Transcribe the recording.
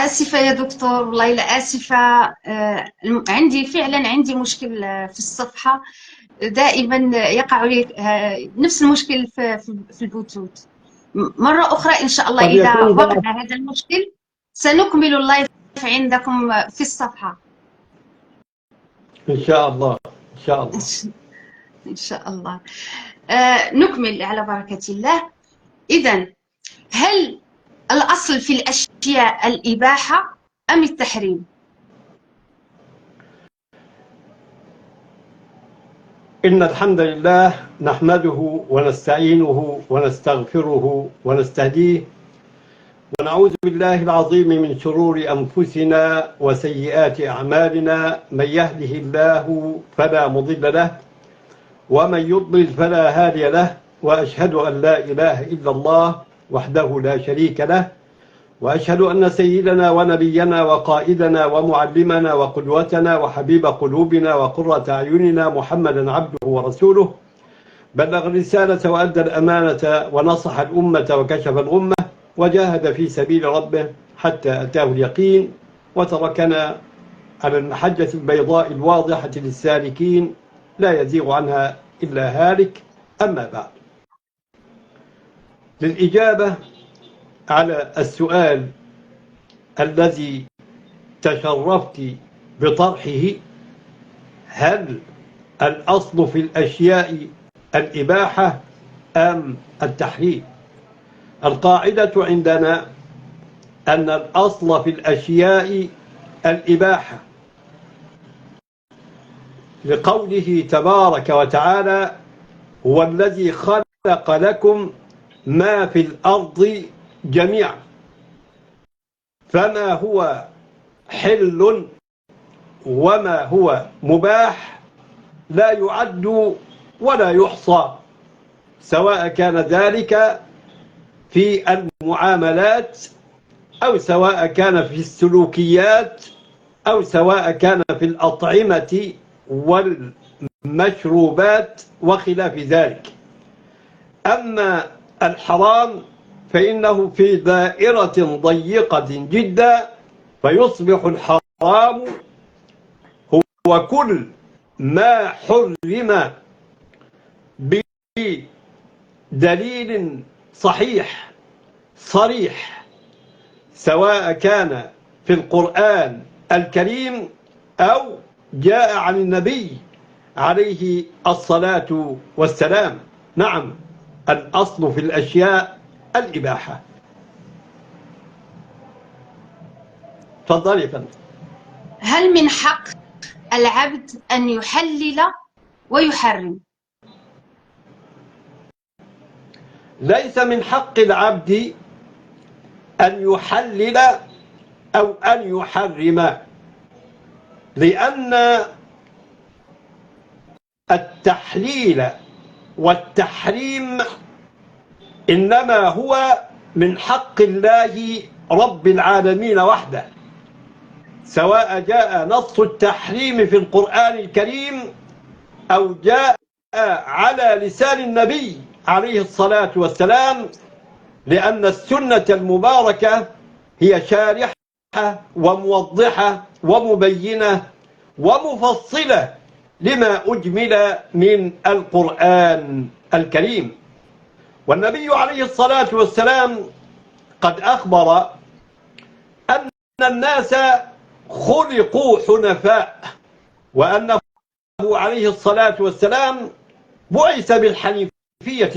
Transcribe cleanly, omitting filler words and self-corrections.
آسفة يا دكتور، والله لا آسفة. عندي مشكل في الصفحة. دائما يقع لي نفس المشكل في البلوتوث. مرة أخرى إن شاء الله قد إذا يكون وقع ضعف. هذا المشكل سنكمل اللايف عندكم في الصفحة. إن شاء الله، إن شاء الله. إن شاء الله. نكمل على بركة الله. إذن هل الأصل في الأشياء الإباحة أم التحريم؟ إن الحمد لله نحمده ونستعينه ونستغفره ونستهديه، ونعوذ بالله العظيم من شرور أنفسنا وسيئات أعمالنا. من يهده الله فلا مضل له، ومن يضلل فلا هادي له، وأشهد أن لا إله إلا الله وحده لا شريك له، وأشهد أن سيدنا ونبينا وقائدنا ومعلمنا وقدوتنا وحبيب قلوبنا وقرة أعيننا محمدا عبده ورسوله، بلغ الرسالة وأدى الأمانة ونصح الأمة وكشف الغمة، وجاهد في سبيل ربه حتى أتاه اليقين، وتركنا على المحجة البيضاء الواضحة للسالكين لا يزيغ عنها إلا هالك. أما بعد، للإجابة على السؤال الذي تشرفت بطرحه، هل الأصل في الأشياء الإباحة أم التحريم؟ القاعدة عندنا أن الأصل في الأشياء الإباحة، لقوله تبارك وتعالى: هو الذي خلق لكم ما في الأرض جميعا، فما هو حل وما هو مباح لا يعد ولا يحصى، سواء كان ذلك في المعاملات، أو سواء كان في السلوكيات، أو سواء كان في الأطعمة والمشروبات وخلاف ذلك. أما الحرام فإنه في دائرة ضيقة جدا، فيصبح الحرام هو كل ما حرم بدليل صحيح صريح، سواء كان في القرآن الكريم أو جاء عن النبي عليه الصلاة والسلام. نعم، الأصل في الأشياء الإباحة. تفضلي فندم. هل من حق العبد أن يحلل ويحرم؟ ليس من حق العبد أن يحلل أو أن يحرم، لأن التحليل والتحريم إنما هو من حق الله رب العالمين وحده، سواء جاء نص التحريم في القرآن الكريم أو جاء على لسان النبي عليه الصلاة والسلام، لأن السنة المباركة هي شارحة وموضحة ومبينة ومفصلة لما أجمل من القرآن الكريم. والنبي عليه الصلاة والسلام قد أخبر أن الناس خلقوا حنفاء، وأنه عليه الصلاة والسلام بعث بالحنيفية